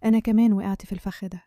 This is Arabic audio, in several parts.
أنا كمان وقعت في الفخ ده.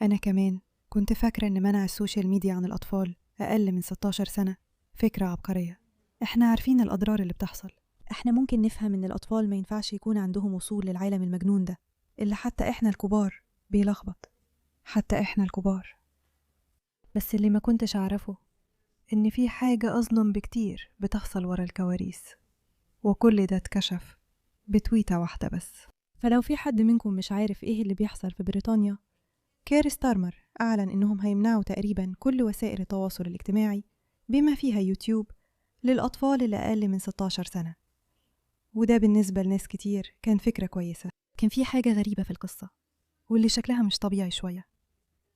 أنا كمان كنت فاكرة إن منع السوشيال ميديا عن الأطفال أقل من 16 سنة فكرة عبقرية. إحنا عارفين الأضرار اللي بتحصل. إحنا ممكن نفهم إن الأطفال ما ينفعش يكون عندهم وصول للعالم المجنون ده اللي حتى إحنا الكبار بيلخبط. حتى إحنا الكبار. بس اللي ما كنتش أعرفه إن في حاجة أظلم بكتير بتحصل ورا الكواليس، وكل ده اتكشف بتويتة واحدة بس. فلو في حد منكم مش عارف إيه اللي بيحصل في بريطانيا، كير ستارمر أعلن إنهم هيمنعوا تقريبا كل وسائل التواصل الاجتماعي بما فيها يوتيوب للأطفال اللي أقل من 16 سنة. وده بالنسبة لناس كتير كان فكرة كويسة. كان في حاجة غريبة في القصة واللي شكلها مش طبيعي شوية،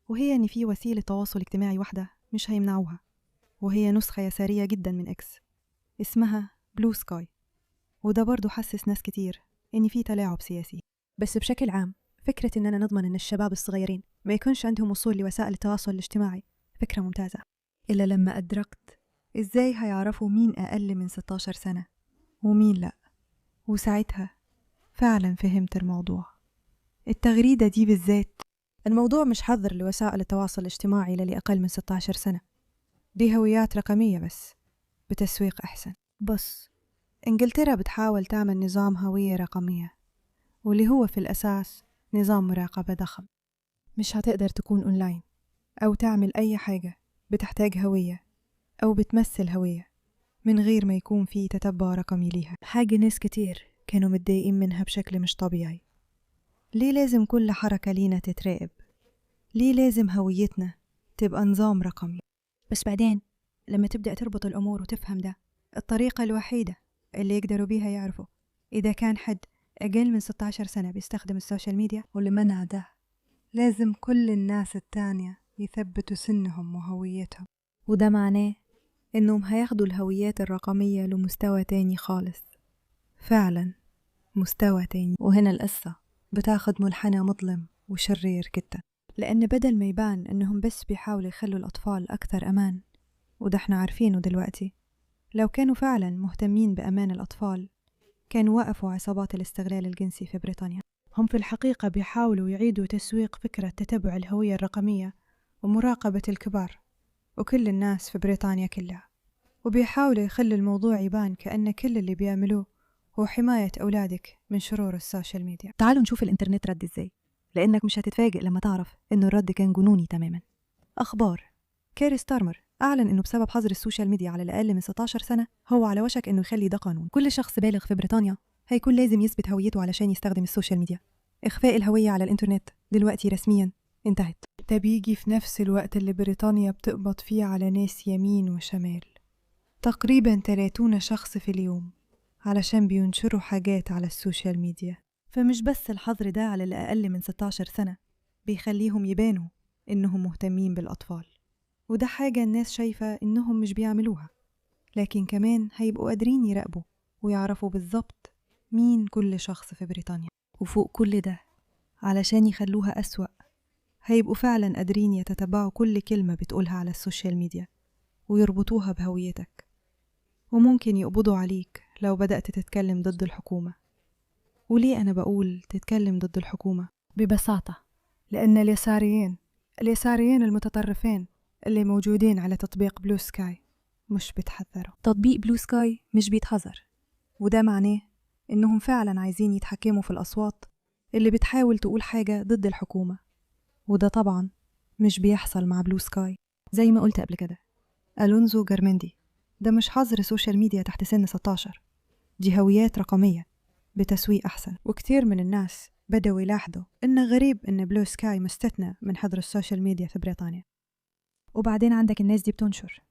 وهي إن في وسيلة تواصل اجتماعي واحدة مش هيمنعوها، وهي نسخة يسارية جدا من إكس اسمها بلو سكاي. وده برضو حسس ناس كتير إن في تلاعب سياسي. بس بشكل عام فكرة إننا نضمن إن الشباب الصغيرين ما يكونش عندهم وصول لوسائل التواصل الاجتماعي فكرة ممتازة، إلا لما أدركت إزاي هيعرفوا مين أقل من 16 سنة ومين لأ. وساعتها فعلا فهمت الموضوع. التغريدة دي بالذات، الموضوع مش حظر لوسائل التواصل الاجتماعي للي أقل من 16 سنة، دي هويات رقمية بس بتسويق أحسن. بس إنجلترا بتحاول تعمل نظام هوية رقمية، واللي هو في الأساس نظام مراقبة ضخم. مش هتقدر تكون أونلاين أو تعمل أي حاجة بتحتاج هوية أو بتمثل هوية من غير ما يكون في تتبع رقمي ليها. حاجة ناس كتير كانوا متضايقين منها بشكل مش طبيعي. ليه لازم كل حركة لينا تتراقب؟ ليه لازم هويتنا تبقى نظام رقمي؟ بس بعدين لما تبدأ تربط الأمور وتفهم ده، الطريقة الوحيدة اللي يقدروا بيها يعرفوا إذا كان حد أقل من 16 سنة بيستخدم السوشيال ميديا، ولمنع ده لازم كل الناس التانية يثبتوا سنهم وهويتهم. وده معناه إنهم هياخدوا الهويات الرقمية لمستوى تاني خالص، فعلا مستوى تاني. وهنا القصة بتاخد منحنى مظلم وشرير جدا، لأن بدل ما يبان إنهم بس بيحاولوا يخلوا الأطفال أكثر أمان، وده احنا عارفينه دلوقتي، لو كانوا فعلا مهتمين بأمان الأطفال كانوا وقفوا عصابات الاستغلال الجنسي في بريطانيا. هم في الحقيقة بيحاولوا يعيدوا تسويق فكرة تتبع الهوية الرقمية ومراقبة الكبار وكل الناس في بريطانيا كلها، وبيحاولوا يخلوا الموضوع يبان كأن كل اللي بيعملوه هو حماية أولادك من شرور السوشيال ميديا. تعالوا نشوف الإنترنت رد إزاي، لأنك مش هتتفاجئ لما تعرف إنه الرد كان جنوني تماما. أخبار: كير ستارمر أعلن إنه بسبب حظر السوشيال ميديا على الأقل من 16 سنة هو على وشك إنه يخلي ده قانون. كل شخص بالغ في بريطانيا هيكون لازم يثبت هويته علشان يستخدم السوشيال ميديا. إخفاء الهوية على الإنترنت دلوقتي رسميا انتهت. ده بيجي في نفس الوقت اللي بريطانيا بتقبض فيه على ناس يمين وشمال، تقريبا 30 شخص في اليوم، علشان بينشروا حاجات على السوشيال ميديا. فمش بس الحظر ده على الأقل من 16 سنة بيخليهم يبانوا إنهم مهتمين بالأطفال، وده حاجة الناس شايفة إنهم مش بيعملوها، لكن كمان هيبقوا قادرين يراقبوا ويعرفوا بالضبط مين كل شخص في بريطانيا. وفوق كل ده، علشان يخلوها أسوأ، هيبقوا فعلا قادرين يتتبعوا كل كلمة بتقولها على السوشيال ميديا ويربطوها بهويتك، وممكن يقبضوا عليك لو بدأت تتكلم ضد الحكومة. وليه أنا بقول تتكلم ضد الحكومة؟ ببساطة لأن اليساريين المتطرفين اللي موجودين على تطبيق بلو سكاي مش بيتحذروا. تطبيق بلو سكاي مش بيتحذر، وده معناه إنهم فعلا عايزين يتحكموا في الأصوات اللي بتحاول تقول حاجة ضد الحكومة، وده طبعا مش بيحصل مع بلو سكاي. زي ما قلت قبل كده، ألونزو جارمندي، ده مش حظر سوشيال ميديا تحت سن 16، دي هويات رقمية بتسويق أحسن. وكتير من الناس بدأوا يلاحظوا إنه غريب إن بلو سكاي مستثنى من حظر السوشيال ميديا في بريطانيا. وبعدين عندك الناس دي بتنشر،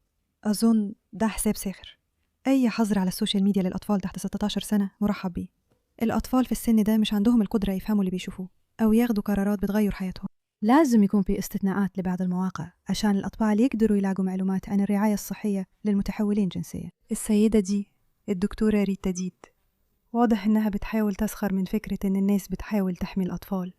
أظن ده حساب ساخر، أي حظر على السوشيال ميديا للأطفال تحت 16 سنة مرحب بيه. الأطفال في السن ده مش عندهم القدرة يفهموا اللي بيشوفوه أو ياخدوا قرارات بتغير حياتهم. لازم يكون في استثناءات لبعض المواقع عشان الأطفال يقدروا يلاقوا معلومات عن الرعاية الصحية للمتحولين جنسيا. السيدة دي الدكتورة ريتا ديد واضح إنها بتحاول تسخر من فكرة إن الناس بتحاول تحمي الأطفال،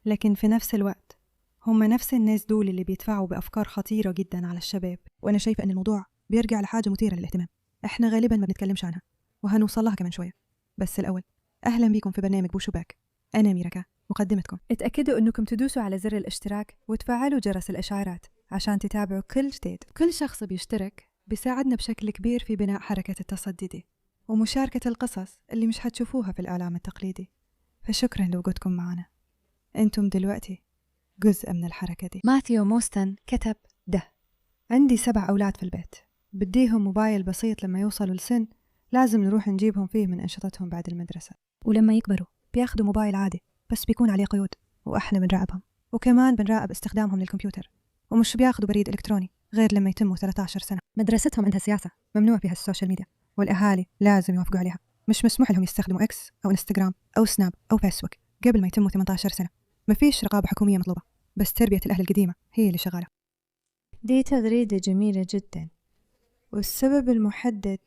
لكن في نفس الوقت هم نفس الناس دول اللي بيدفعوا بأفكار خطيرة جدا على الشباب. وأنا شايفة إن الموضوع بيرجع لحاجة مثيرة للاهتمام إحنا غالبا ما بنتكلمش عنها، وهنوصل لها كمان شوية. بس الأول، أهلا بيكم في برنامج بوشوباك. أنا ميركا، مقدمتكم. اتأكدوا أنكم تدوسوا على زر الاشتراك وتفعلوا جرس الإشعارات عشان تتابعوا كل جديد. كل شخص بيشترك بيساعدنا بشكل كبير في بناء حركة التصدي دي ومشاركة القصص اللي مش هتشوفوها في الإعلام التقليدي. فشكرا لوجودكم معنا. أنتم دلوقتي جزء من الحركة دي. ماثيو موستن كتب ده: عندي 7 أولاد في البيت، بديهم موبايل بسيط لما يوصلوا لسن لازم نروح نجيبهم فيه من أنشطتهم بعد المدرسة، ولما يكبروا بياخدوا موبايل عادي بس بيكون عليه قيود وإحنا بنراقبهم، وكمان بنراقب استخدامهم للكمبيوتر، ومش بياخدوا بريد إلكتروني غير لما يتموا 13 سنة. مدرستهم عندها سياسة ممنوع فيها السوشيال ميديا، والأهالي لازم يوافقوا عليها. مش مسموح لهم يستخدموا إكس أو إنستغرام أو سناب أو فيسبوك قبل ما يتموا 18 سنة. مفيش رقابة حكومية مطلوبة، بس تربية الأهل القديمة هي اللي شغالة. دي تغريدة جميلة جدا، والسبب المحدد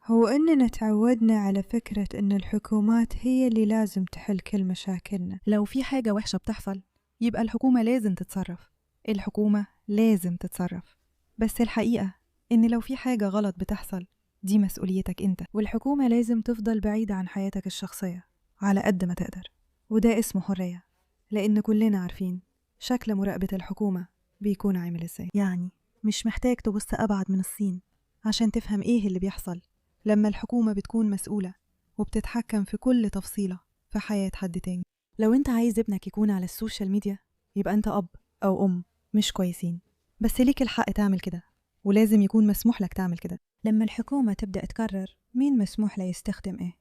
هو إننا تعودنا على فكرة إن الحكومات هي اللي لازم تحل كل مشاكلنا. لو في حاجة وحشة بتحصل يبقى الحكومة لازم تتصرف، الحكومة لازم تتصرف. بس الحقيقة إن لو في حاجة غلط بتحصل دي مسؤوليتك أنت، والحكومة لازم تفضل بعيدة عن حياتك الشخصية على قد ما تقدر. وده اسمه حرية، لأن كلنا عارفين شكل مراقبة الحكومة بيكون عامل إزاي. يعني مش محتاج تبص أبعد من الصين عشان تفهم إيه اللي بيحصل لما الحكومة بتكون مسؤولة وبتتحكم في كل تفصيلة في حياة حد تاني. لو أنت عايز ابنك يكون على السوشيال ميديا يبقى أنت أب أو أم مش كويسين، بس ليك الحق تعمل كده، ولازم يكون مسموح لك تعمل كده. لما الحكومة تبدأ تقرر مين مسموح له يستخدم إيه،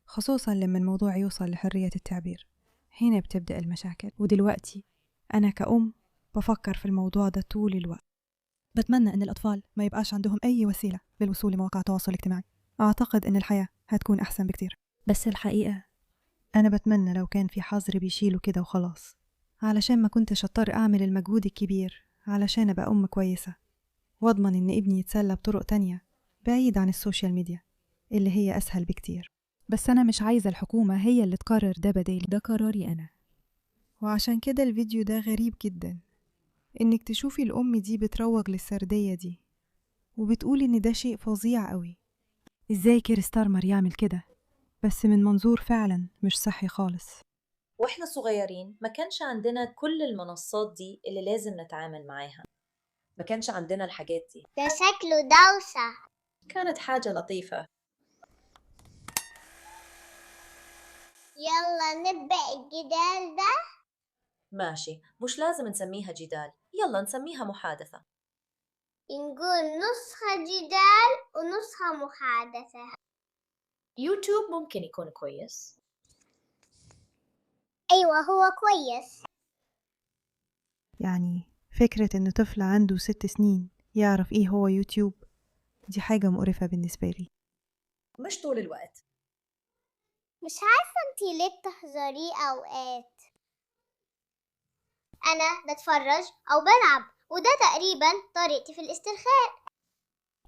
خصوصاً لما الموضوع يوصل لحرية التعبير، هنا بتبدأ المشاكل. ودلوقتي أنا كأم بفكر في الموضوع ده طول الوقت. بتمنى أن الأطفال ما يبقاش عندهم أي وسيلة للوصول لمواقع التواصل الاجتماعي. أعتقد أن الحياة هتكون أحسن بكتير، بس الحقيقة أنا بتمنى لو كان في حظر بيشيله كده وخلاص، علشان ما كنتش أضطر أعمل المجهود الكبير علشان أبقى أم كويسة واضمن إن ابني يتسلى بطرق تانية بعيد عن السوشيال ميديا اللي هي أسهل بكتير. بس أنا مش عايزة الحكومة هي اللي تقرر ده بدالي، ده قراري أنا. وعشان كده الفيديو ده غريب جدا، إنك تشوفي الأم دي بتروج للسردية دي وبتقول إن ده شيء فظيع قوي. إزاي كير ستارمر يعمل كده؟ بس من منظور فعلا مش صحي خالص. وإحنا صغيرين ما كانش عندنا كل المنصات دي اللي لازم نتعامل معاها، ما كانش عندنا الحاجات دي. ده شكله دوشة. كانت حاجة لطيفة. يلا نبدأ الجدال ده. ماشي، مش لازم نسميها جدال، يلا نسميها محادثة. نقول نسخة جدال ونسخة محادثة. يوتيوب ممكن يكون كويس. أيوة هو كويس. يعني فكرة إن طفل عنده 6 سنين يعرف إيه هو يوتيوب دي حاجة مقرفة بالنسبة لي. مش طول الوقت. مش عارفة انتي ليه بتحذريه أوقات. أنا بتفرج أو بلعب، وده تقريبا طريقتي في الاسترخاء.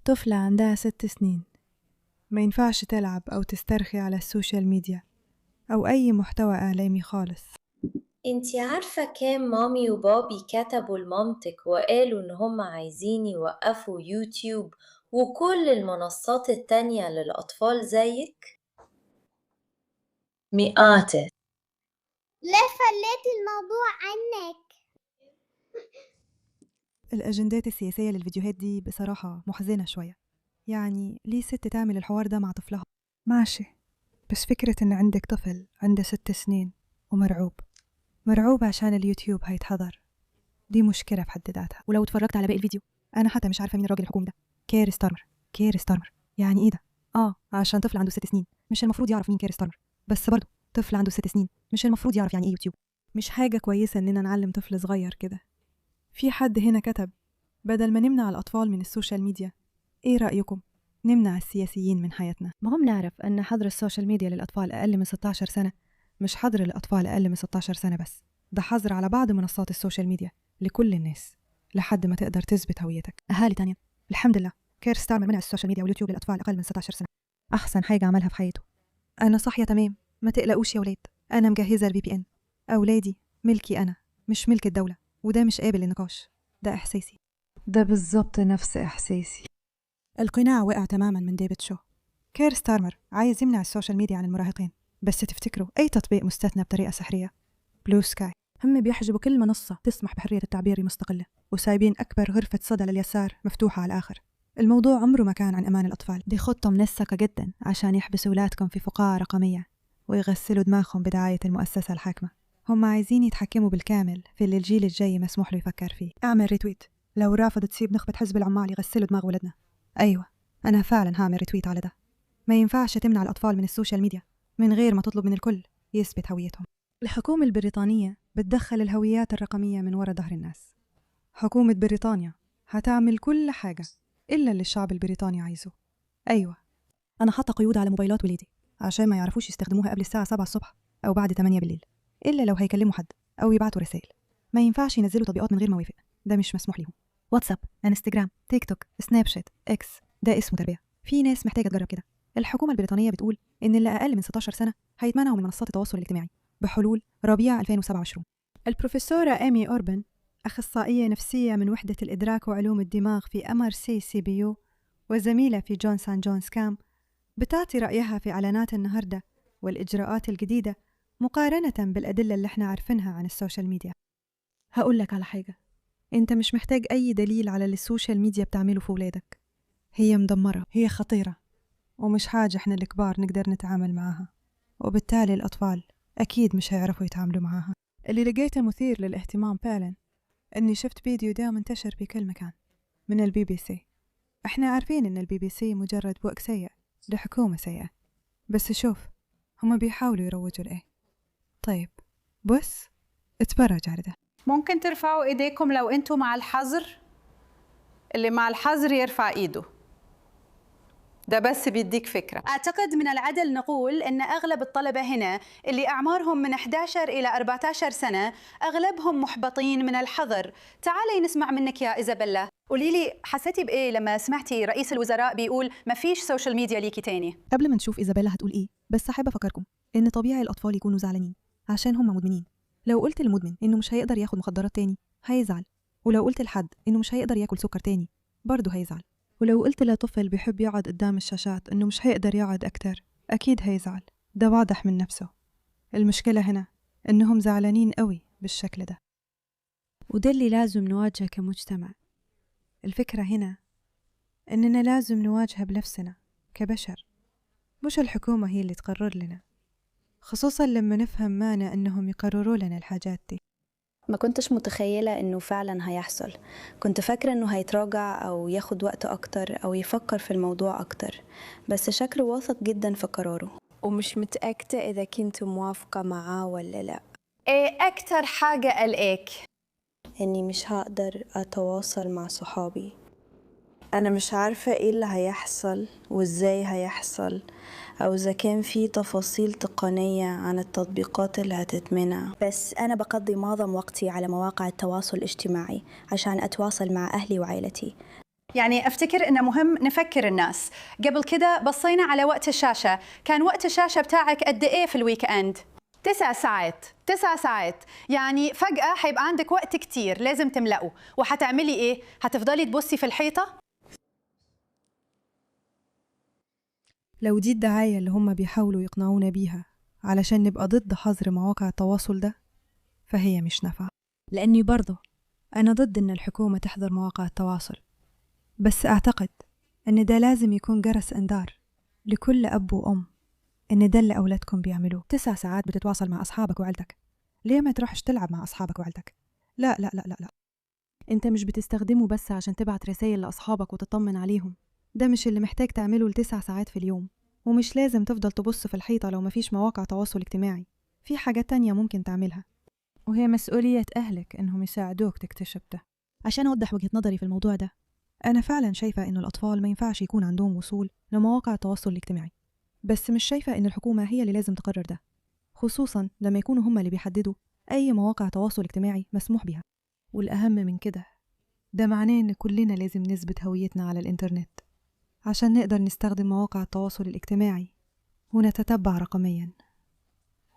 طفلة عندها 6 سنين ما ينفعش تلعب أو تسترخي على السوشيال ميديا أو أي محتوى إعلامي خالص. انتي عارفة كام مامي وبابي كتبوا لمامتك وقالوا ان هم عايزين يوقفوا يوتيوب وكل المنصات التانية للأطفال زيك؟ مئات. ليه فليت الموضوع عنك؟ الأجندات السياسية للفيديوهات دي بصراحة محزنة شوية. يعني ليه ست تعمل الحوار ده مع طفلها؟ ماشي، بس فكرة إن عندك طفل عنده 6 سنين ومرعوب عشان اليوتيوب هيتحظر، دي مشكلة في حد ذاتها. ولو اتفرجت على باقي الفيديو أنا حتى مش عارفة مين الراجل الحكومي ده. كير ستارمر يعني إيه ده؟ عشان طفل عنده 6 سنين مش المفروض يعرف مين كير ستارمر، بس برضه طفل عنده 6 سنين مش المفروض يعرف يعني إيه يوتيوب. مش حاجة كويسة إننا نعلم طفل صغير كده. في حد هنا كتب بدل ما نمنع الأطفال من السوشيال ميديا إيه رأيكم نمنع السياسيين من حياتنا؟ مهم نعرف أن حظر السوشيال ميديا للأطفال أقل من 16 سنة مش حظر الأطفال أقل من 16 سنة بس، ده حظر على بعض منصات السوشيال ميديا لكل الناس لحد ما تقدر تثبت هويتك. أهالي تانية الحمد لله كير ستارمر منع السوشيال ميديا واليوتيوب للأطفال أقل من 16 سنة، أحسن حاجة عملها في حياته. أنا صاحية تمام، ما تقلقوش يا ولاد، أنا مجهزة الVPN. أولادي ملكي أنا مش ملك الدولة، وده مش قابل للنقاش، ده إحساسي. ده بالضبط نفس إحساسي. القناع وقع تماما من ديفيد شو. كير ستارمر عايز يمنع السوشيال ميديا عن المراهقين، بس تفتكروا أي تطبيق مستثنى بطريقة سحرية؟ بلو سكاي. هم بيحجبوا كل منصة تسمح بحرية التعبير المستقلة، وسايبين أكبر غرفة صدى لليسار مفتوحة على الآخر. الموضوع عمره ما كان عن أمان الأطفال، دي خطة منسقة جدا عشان يحبسوا أولادكم في فقاعة رقمية ويغسلوا دماغهم بدعاية المؤسسة الحاكمة. هم عايزين يتحكموا بالكامل في اللي الجيل الجاي مسموح له يفكر فيه. اعمل ريتويت لو رافض تسيب نخبة حزب العمال يغسلوا دماغ ولدنا. أيوة، أنا فعلا هعمل ريتويت على ده. ما ينفعش تمنع الأطفال من السوشيال ميديا من غير ما تطلب من الكل يثبت هويتهم. الحكومة البريطانية بتدخل الهويات الرقمية من وراء ظهر الناس. حكومة بريطانيا هتعمل كل حاجة إلا اللي الشعب البريطاني عايزه. أيوة، أنا حاطة قيود على موبايلات وليدي عشان ما يعرفوش يستخدموها قبل الساعة 7 الصبح أو بعد 8 بالليل، إلا لو هيكلموا حد أو يبعتوا رسائل. ما ينفعش ينزلوا تطبيقات من غير ما وافق، ده مش مسموح لهم. واتساب، انستجرام، تيك توك، سناب شات، اكس، ده اسمه تربية. في ناس محتاجة تجرب كده. الحكومة البريطانية بتقول إن اللي أقل من 16 سنة هيتمنعوا من منصات التواصل الاجتماعي بحلول ربيع 2027. البروفيسورة إيمي أوربن، أخصائية نفسية من وحدة الإدراك وعلوم الدماغ في MRC-CBU وزميلة في جونس أند جونز كام، بتعطي رأيها في إعلانات النهاردة والإجراءات الجديدة مقارنة بالأدلة اللي احنا عارفينها عن السوشيال ميديا. هقول لك على حاجة، انت مش محتاج أي دليل على اللي السوشيال ميديا بتعمله في ولادك. هي مدمرة، هي خطيرة، ومش حاجة احنا الكبار نقدر نتعامل معاها، وبالتالي الأطفال أكيد مش هيعرفوا يتعاملوا معاها. اللي لقيته مثير للاهتمام فعلا أني شفت فيديو ده منتشر في كل مكان من الBBC. احنا عارفين أن الBBC مجرد بوق سيء لحكومة سيئة، بس شوف هما بيحاولوا يروجوا لإيه. طيب بص، اتفرج على ده. ممكن ترفعوا ايديكم لو انتوا مع الحظر؟ اللي مع الحظر يرفع ايده. ده بس بيديك فكرة. أعتقد من العدل نقول إن أغلب الطلبة هنا اللي أعمارهم من 11 إلى 14 سنة أغلبهم محبطين من الحظر. تعالي نسمع منك يا إيزابيلا، قولي لي حسيتي بإيه لما سمعتي رئيس الوزراء بيقول ما فيش سوشيال ميديا ليكي تاني؟ قبل ما نشوف إيزابيلا هتقول إيه، بس أحب أفكركم إن طبيعي الأطفال يكونوا زعلانين عشان هم مدمنين. لو قلت للمدمن إنه مش هيقدر ياخد مخدرات تاني هيزعل، ولو قلت لحد إنه مش هيقدر ياكل سكر تاني برضه هيزعل، ولو قلت لطفل بيحب يقعد قدام الشاشات إنه مش هيقدر يقعد أكتر أكيد هيزعل. ده واضح من نفسه. المشكلة هنا إنهم زعلانين قوي بالشكل ده، وده اللي لازم نواجهه كمجتمع. الفكرة هنا إننا لازم نواجهها بنفسنا كبشر، مش الحكومة هي اللي تقرر لنا، خصوصا لما نفهم معنى إنهم يقرروا لنا الحاجات دي. ما كنتش متخيلة إنه فعلا هيحصل، كنت فاكرة إنه هيتراجع أو ياخد وقت أكتر أو يفكر في الموضوع أكتر، بس شكله واثق جدا في قراره. ومش متأكدة إذا كنت موافقة معاه ولا لا. إيه أكتر حاجة قلقاك؟ إني مش هقدر أتواصل مع صحابي. أنا مش عارفة إيه اللي هيحصل وإزاي هيحصل، أو إذا كان في تفاصيل تقنية عن التطبيقات اللي هتتمنع. بس أنا بقضي معظم وقتي على مواقع التواصل الاجتماعي عشان أتواصل مع أهلي وعائلتي. يعني أفتكر إنه مهم نفكر الناس. قبل كده بصينا على وقت الشاشة، كان وقت الشاشة بتاعك قد إيه في الويك أند؟ 9 ساعات. 9 ساعات، يعني فجأة حيبقى عندك وقت كتير لازم تملأه، وحتعملي إيه؟ هتفضلي تبصي في الحيطة؟ لو دي الدعاية اللي هم بيحاولوا يقنعونا بيها علشان نبقى ضد حظر مواقع التواصل ده، فهي مش نافعة. لأني برضه أنا ضد إن الحكومة تحظر مواقع التواصل، بس أعتقد إن ده لازم يكون جرس إنذار لكل أب وأم إن ده اللي أولادكم بيعملوه. 9 ساعات بتتواصل مع أصحابك وعيلتك، ليه ما تروحش تلعب مع أصحابك وعيلتك؟ لا لا لا لا لا، أنت مش بتستخدمه بس عشان تبعت رسائل لأصحابك وتطمن عليهم. ده مش اللي محتاج تعمله ل9 ساعات في اليوم، ومش لازم تفضل تبص في الحيطة لو مفيش مواقع تواصل اجتماعي. في حاجات تانية ممكن تعملها، وهي مسؤولية أهلك إنهم يساعدوك تكتشف ده. عشان أوضح وجهة نظري في الموضوع ده، أنا فعلا شايفة إنه الأطفال ما ينفعش يكون عندهم وصول لمواقع التواصل الاجتماعي، بس مش شايفة إن الحكومة هي اللي لازم تقرر ده، خصوصا لما يكونوا هم اللي بيحددوا أي مواقع تواصل اجتماعي مسموح بها. والأهم من كده، ده معناه إن كلنا لازم نثبت هويتنا على الإنترنت عشان نقدر نستخدم مواقع التواصل الاجتماعي ونتتبع رقميا.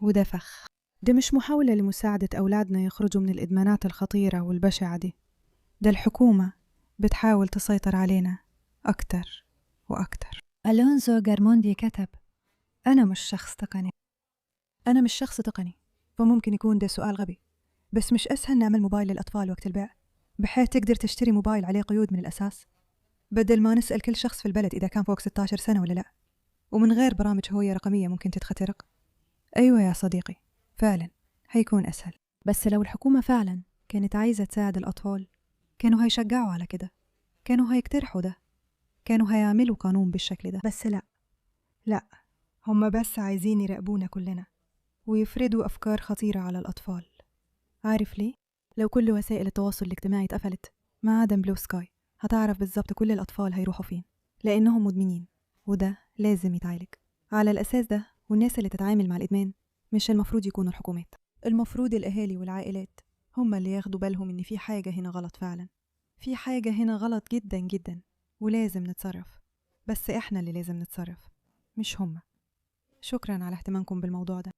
وده فخ، ده مش محاولة لمساعدة أولادنا يخرجوا من الإدمانات الخطيرة والبشعة دي، ده الحكومة بتحاول تسيطر علينا أكتر وأكتر. ألونزو غارموندي كتب: أنا مش شخص تقني. فممكن يكون ده سؤال غبي، بس مش أسهل نعمل موبايل للأطفال وقت البيع بحيث تقدر تشتري موبايل عليه قيود من الأساس، بدل ما نسأل كل شخص في البلد إذا كان فوق 16 سنة ولا لا، ومن غير برامج هوية رقمية ممكن تتخترق. أيوة يا صديقي، فعلا هيكون أسهل. بس لو الحكومة فعلا كانت عايزة تساعد الأطفال كانوا هيشجعوا على كده، كانوا هيقترحوا ده، كانوا هيعملوا قانون بالشكل ده. بس لا، هم بس عايزين يراقبونا كلنا ويفرضوا أفكار خطيرة على الأطفال. عارف ليه؟ لو كل وسائل التواصل الاجتماعي اتقفلت ما عدا بلو سكاي هتعرف بالظبط كل الأطفال هيروحوا فين، لأنهم مدمنين وده لازم يتعالج. على الأساس ده والناس اللي تتعامل مع الإدمان مش المفروض يكونوا الحكومات، المفروض الأهالي والعائلات هم اللي ياخدوا بالهم إن في حاجة هنا غلط، فعلا في حاجة هنا غلط جدا جدا ولازم نتصرف. بس إحنا اللي لازم نتصرف مش هم. شكرا على اهتمامكم بالموضوع ده.